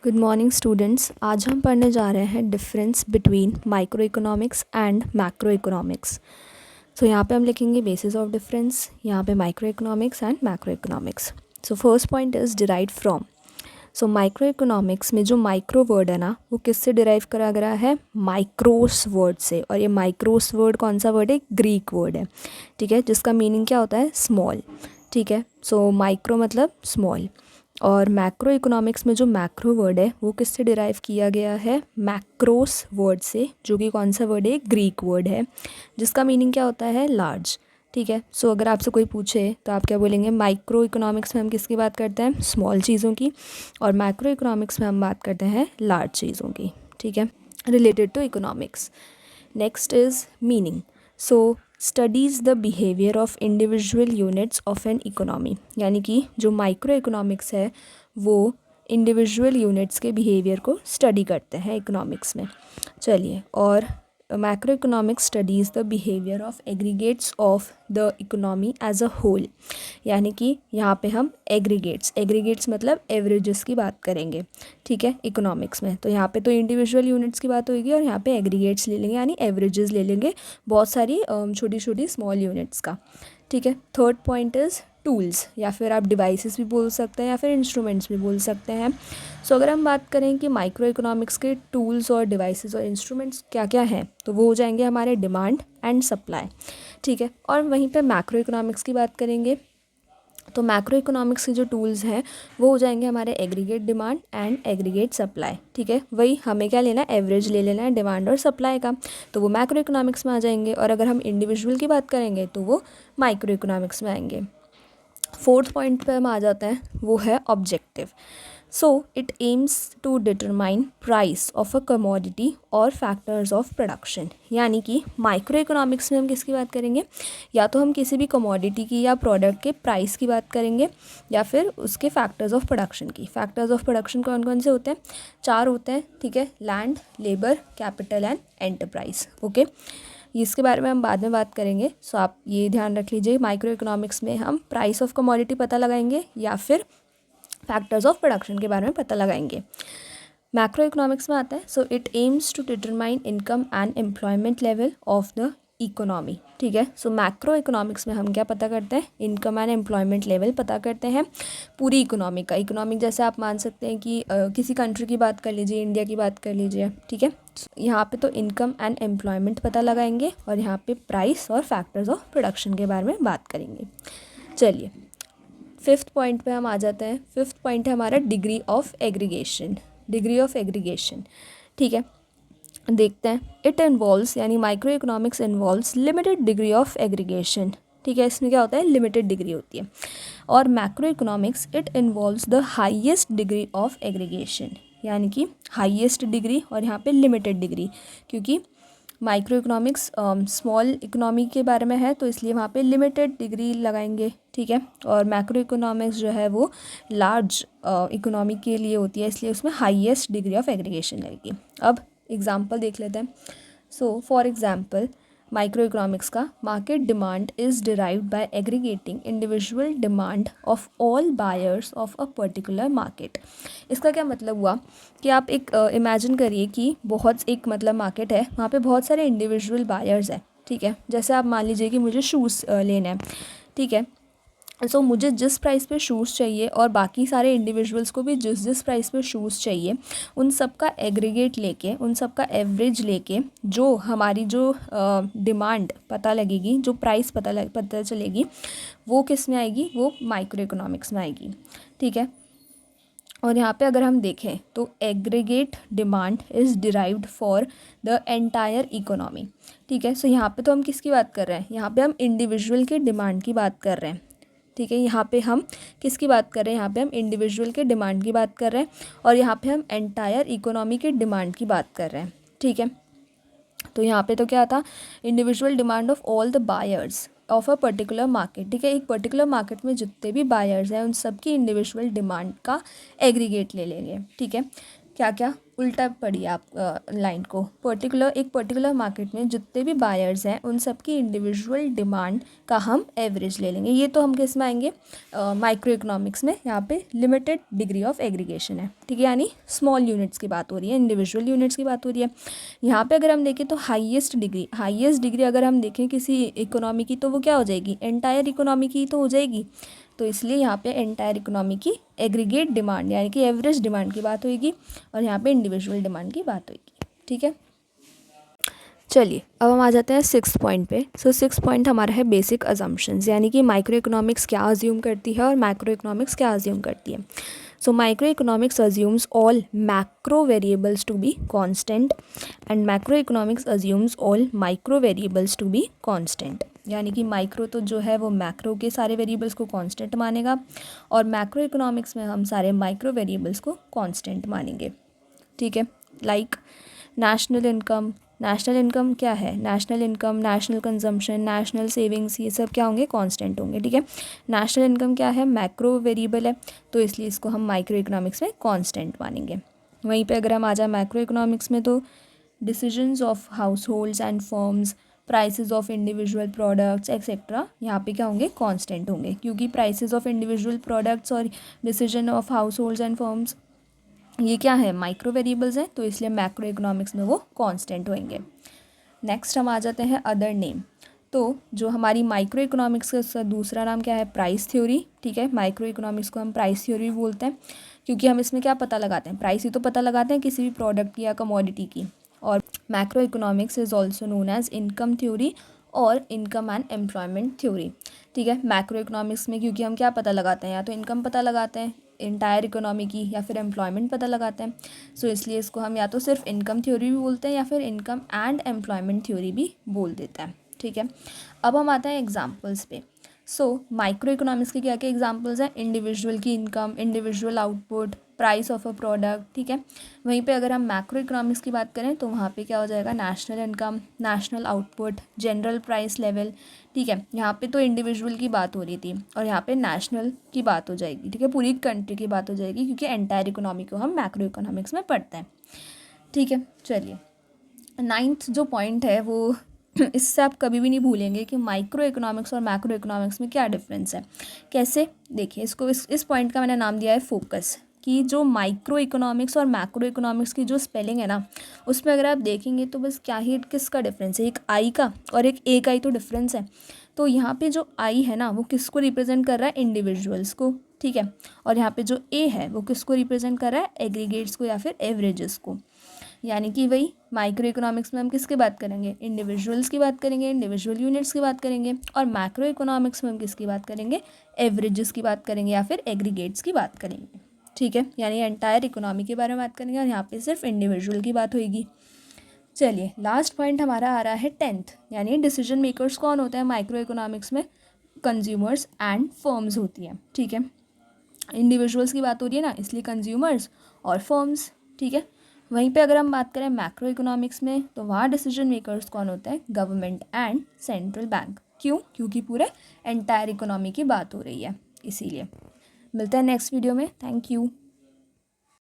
Good morning students. आज हम पढ़ने जा रहे हैं difference between micro economics and macro economics. So यहाँ पे हम लिखेंगे बेसिस ऑफ डिफरेंस, यहाँ पे micro economics and macro economics. So first point is derive from. So micro economics में जो माइक्रो वर्ड है ना, वो किससे डिराइव करा गया है? माइक्रोस वर्ड से। और ये माइक्रोस वर्ड कौन सा वर्ड है? ग्रीक वर्ड है, ठीक है, जिसका मीनिंग क्या होता है? स्मॉल, ठीक है। सो माइक्रो मतलब स्मॉल। और मैक्रो इकोनॉमिक्स में जो मैक्रो वर्ड है वो किससे डिराइव किया गया है? मैक्रोस वर्ड से, जो कि कौन सा वर्ड है? ग्रीक वर्ड है, जिसका मीनिंग क्या होता है? लार्ज, ठीक है। सो अगर आपसे कोई पूछे तो आप क्या बोलेंगे? माइक्रो इकोनॉमिक्स में हम किसकी बात करते हैं? स्मॉल चीज़ों की। और मैक्रो इकोनॉमिक्स में हम बात करते हैं लार्ज चीज़ों की, ठीक है, related to economics. Next is meaning. So studies the behaviour of individual units of an economy, यानी कि जो माइक्रो इकोनॉमिक्स है वो इंडिविजुअल यूनिट्स के बिहेवियर को स्टडी करते हैं इकोनॉमिक्स में। चलिए, और macro economics studies the behaviour of aggregates of the economy as a whole, यानी कि यहाँ पे हम एग्रीगेट्स मतलब एवरेजेस की बात करेंगे, ठीक है, इकोनॉमिक्स में। तो यहाँ पे तो इंडिविजुअल यूनिट्स की बात होगी और यहाँ पे एग्रीगेट्स ले लेंगे, यानी एवरेजेस ले लेंगे बहुत सारी छोटी छोटी स्मॉल यूनिट्स का, ठीक है। थर्ड पॉइंट इज़ टूल्स, या फिर आप डिवाइसेस भी बोल सकते हैं या फिर इंस्ट्रूमेंट्स भी बोल सकते हैं। सो अगर हम बात करें कि माइक्रो इकोनॉमिक्स के टूल्स और डिवाइसेस और इंस्ट्रूमेंट्स क्या क्या हैं, तो वो हो जाएंगे हमारे डिमांड एंड सप्लाई, ठीक है। और वहीं पे मैक्रो इकोनॉमिक्स की बात करेंगे तो मैक्रो इकोनॉमिक्स के जो टूल्स हैं वो हो जाएंगे हमारे aggregate demand and aggregate supply, ठीक है। वही हमें क्या लेना है? एवरेज ले लेना है डिमांड और सप्लाई का, तो वो मैक्रो इकोनॉमिक्स में आ जाएंगे। और अगर हम इंडिविजुअल की बात करेंगे तो वो माइक्रो इकोनॉमिक्स में आएंगे। फोर्थ पॉइंट पे हम आ जाते हैं, वो है objective. So it aims to determine price of a commodity और फैक्टर्स ऑफ प्रोडक्शन, यानी कि माइक्रो इकोनॉमिक्स में हम किसकी बात करेंगे? या तो हम किसी भी कमोडिटी की या प्रोडक्ट के प्राइस की बात करेंगे, या फिर उसके फैक्टर्स ऑफ प्रोडक्शन की। फैक्टर्स ऑफ प्रोडक्शन कौन कौन से होते हैं? 4 होते हैं, ठीक है, land, labour, capital and enterprise, okay. इसके बारे में हम बाद में बात करेंगे। सो आप ये ध्यान रख लीजिए, माइक्रो इकोनॉमिक्स में हम प्राइस ऑफ कमोडिटी पता लगाएंगे या फिर फैक्टर्स ऑफ प्रोडक्शन के बारे में पता लगाएंगे। मैक्रो इकोनॉमिक्स में आता है, so it aims to determine income and employment level of the economy, ठीक है। सो मैक्रो इकोनॉमिक्स में हम क्या पता करते हैं? इनकम एंड एम्प्लॉयमेंट लेवल पता करते हैं पूरी इकोनॉमी का। इकोनॉमिक जैसे आप मान सकते हैं कि किसी कंट्री की बात कर लीजिए, इंडिया की बात कर लीजिए, ठीक है। यहाँ पे तो इनकम एंड एम्प्लॉयमेंट पता लगाएंगे और यहाँ पे प्राइस और फैक्टर्स ऑफ प्रोडक्शन के बारे में बात करेंगे। चलिए, फिफ्थ पॉइंट पे हम आ जाते हैं। फिफ्थ पॉइंट है हमारा degree of aggregation. Degree of aggregation, ठीक है, देखते हैं। इट इन्वॉल्व्स, यानी micro economics involves limited degree of aggregation, ठीक है। इसमें क्या होता है? लिमिटेड डिग्री होती है। और macro economics it involves the highest degree of aggregation, यानी कि हाईएस्ट डिग्री और यहाँ पे लिमिटेड डिग्री, क्योंकि माइक्रो इकोनॉमिक्स स्मॉल इकोनॉमी के बारे में है तो इसलिए वहाँ पे लिमिटेड डिग्री लगाएंगे, ठीक है। और मैक्रो इकोनॉमिक्स जो है वो लार्ज इकोनॉमी के लिए होती है, इसलिए उसमें हाईएस्ट डिग्री ऑफ एग्रीगेशन लगेगी। अब एग्जांपल देख लेते हैं। So for example, micro economics का market demand is derived by aggregating individual demand of all buyers of a particular market. इसका क्या मतलब हुआ कि आप एक इमेजिन करिए कि बहुत एक मतलब मार्केट है, वहाँ पे बहुत सारे इंडिविजुअल बायर्स हैं, ठीक है। जैसे आप मान लीजिए कि मुझे शूज़ लेना है, ठीक है। सो मुझे जिस प्राइस पे शूज़ चाहिए और बाकी सारे इंडिविजुअल्स को भी जिस जिस प्राइस पे शूज़ चाहिए, उन सब का एग्रीगेट लेके, उन सब का एवरेज लेके जो हमारी जो डिमांड पता लगेगी, जो प्राइस पता चलेगी, वो किस में आएगी? वो माइक्रो इकोनॉमिक्स में आएगी, ठीक है। और यहाँ पे अगर हम देखें तो aggregate demand is derived for the entire economy, ठीक है। सो यहाँ पे तो हम किसकी बात कर रहे हैं? यहाँ पे हम इंडिविजुअल के डिमांड की बात कर रहे हैं, ठीक है। यहाँ पे हम किसकी बात कर रहे हैं? यहाँ पे हम इंडिविजुअल के डिमांड की बात कर रहे हैं और यहाँ पे हम एंटायर इकोनॉमी के डिमांड की बात कर रहे हैं, ठीक है। तो यहाँ पे तो क्या था? Individual demand of all the buyers of a particular market, ठीक है। एक पर्टिकुलर मार्केट में जितने भी बायर्स हैं उन सब की इंडिविजुअल डिमांड का एग्रीगेट ले लेंगे, ठीक है। क्या क्या उल्टा पड़ी आप लाइन को, एक पर्टिकुलर मार्केट में जितने भी बायर्स हैं उन सब की इंडिविजुअल डिमांड का हम एवरेज ले लेंगे। ये तो हम किस में आएंगे, माइक्रो इकोनॉमिक्स में। यहाँ पे लिमिटेड डिग्री ऑफ एग्रीगेशन है, ठीक है, यानी स्मॉल यूनिट्स की बात हो रही है, इंडिविजुअल यूनिट्स की बात हो रही है। यहाँ पे अगर हम देखें तो हाईएस्ट डिग्री अगर हम देखें किसी इकोनॉमी की तो वो क्या हो जाएगी, एंटायर इकोनॉमी की तो हो जाएगी। तो इसलिए यहाँ पे एंटायर इकोनॉमी की एग्रीगेट डिमांड यानी कि एवरेज डिमांड की बात होगी और यहाँ पे इंडिविजुअल डिमांड की बात होगी, ठीक है। चलिए अब हम आ जाते हैं 6 पॉइंट पे। सो 6 पॉइंट हमारा है बेसिक अजम्पशंस, यानी कि माइक्रो इकोनॉमिक्स क्या अज्यूम करती है और मैक्रो इकोनॉमिक्स क्या अज्यूम करती है। So micro economics assumes all macro variables to be constant and macro economics assumes all micro variables to be constant. यानी कि माइक्रो तो जो है वो मैक्रो के सारे वेरिएबल्स को कांस्टेंट मानेगा और मैक्रो इकोनॉमिक्स में हम सारे माइक्रो वेरिएबल्स को कांस्टेंट मानेंगे, ठीक है। लाइक नेशनल इनकम क्या है, national income, national consumption, national savings, ये सब क्या होंगे, कांस्टेंट होंगे, ठीक है। नेशनल इनकम क्या है, मैक्रो वेरिएबल है, तो इसलिए इसको हम माइक्रो इकोनॉमिक्स में कांस्टेंट मानेंगे। वहीं पे अगर हम आ जाए मैक्रो इकोनॉमिक्स में तो decisions of house holds and firms, prices of individual products etcetera, यहाँ पे क्या होंगे, कांस्टेंट होंगे, क्योंकि प्राइसेस ऑफ इंडिविजुअल प्रोडक्ट्स और decision of house holds and firms ये क्या है, माइक्रो वेरिएबल्स हैं, तो इसलिए मैक्रो इकोनॉमिक्स में वो कांस्टेंट होंगे। नेक्स्ट हम आ जाते हैं अदर नेम। तो जो हमारी माइक्रो इकोनॉमिक्स का दूसरा नाम क्या है, प्राइस थ्योरी, ठीक है। माइक्रो इकोनॉमिक्स को हम प्राइस थ्योरी बोलते हैं क्योंकि हम इसमें क्या पता लगाते हैं, प्राइस ही तो पता लगाते हैं किसी भी प्रोडक्ट की या कमोडिटी की। और macro economics is also known as income theory और इनकम एंड एम्प्लॉयमेंट थ्योरी, ठीक है। मैक्रो इकोनॉमिक्स में क्योंकि हम क्या पता लगाते हैं, या तो इनकम पता लगाते हैं इंटायर इकोनॉमी की या फिर एम्प्लॉयमेंट पता लगाते हैं, सो इसलिए इसको हम या तो सिर्फ इनकम थ्योरी भी बोलते हैं या फिर इनकम एंड एम्प्लॉयमेंट थ्योरी भी बोल देते हैं, ठीक है। अब हम आते हैं एग्जांपल्स पे। सो माइक्रो इकोनॉमिक्स के क्या क्या एग्जांपल्स हैं, इंडिविजुअल की income, individual output, price of a product, ठीक है। वहीं पे अगर हम मैक्रो इकोनॉमिक्स की बात करें तो वहाँ पे क्या हो जाएगा, national income, national output, general price level, ठीक है। यहाँ पे तो इंडिविजुअल की बात हो रही थी और यहाँ पे नेशनल की बात हो जाएगी, ठीक है, पूरी कंट्री की बात हो जाएगी क्योंकि एंटायर इकोनॉमी को हम मैक्रो इकोनॉमिक्स में पढ़ते हैं, ठीक है। चलिए 9th जो पॉइंट है वो इससे आप कभी भी नहीं भूलेंगे कि माइक्रो इकोनॉमिक्स और मैक्रो इकोनॉमिक्स में क्या डिफरेंस है। कैसे, देखिए इसको, इस पॉइंट का मैंने नाम दिया है फोकस, कि जो माइक्रो इकोनॉमिक्स और मैक्रो इकोनॉमिक्स की जो स्पेलिंग है ना, उसमें अगर आप देखेंगे तो बस क्या ही किसका डिफरेंस है, एक आई का और एक ए का ही तो डिफरेंस है। तो यहाँ पे जो आई है ना वो किसको रिप्रेजेंट कर रहा है, इंडिविजुअल्स को, ठीक है। और यहाँ पे जो ए है वो किसको रिप्रेजेंट कर रहा है, एग्रीगेट्स को या फिर एवरेजेस को। यानी कि वही माइक्रो इकोनॉमिक्स में हम किसकी बात करेंगे, इंडिविजुअल्स की बात करेंगे, इंडिविजुअल यूनिट्स की बात करेंगे, और मैक्रो इकोनॉमिक्स में हम किसकी बात करेंगे, एवरेजेस की बात करेंगे या फिर एग्रीगेट्स की बात करेंगे, ठीक है। यानी एंटायर इकोनॉमी के बारे में बात करेंगे और यहाँ पे सिर्फ इंडिविजुअल की बात होगी। चलिए लास्ट पॉइंट हमारा आ रहा है 10th, यानी डिसीजन मेकर्स कौन होते हैं माइक्रो इकोनॉमिक्स में, कंज्यूमर्स एंड फर्म्स होती हैं, ठीक है। इंडिविजुअल्स की बात हो रही है ना, इसलिए कंज्यूमर्स और फर्म्स, ठीक है। वहीं पे अगर हम बात करें मैक्रो इकोनॉमिक्स में तो वहाँ डिसीजन मेकर्स कौन होते हैं, गवर्नमेंट एंड सेंट्रल बैंक। क्यों, क्योंकि पूरे एंटायर इकोनॉमी की बात हो रही है, इसीलिए। मिलते हैं नेक्स्ट वीडियो में, थैंक यू।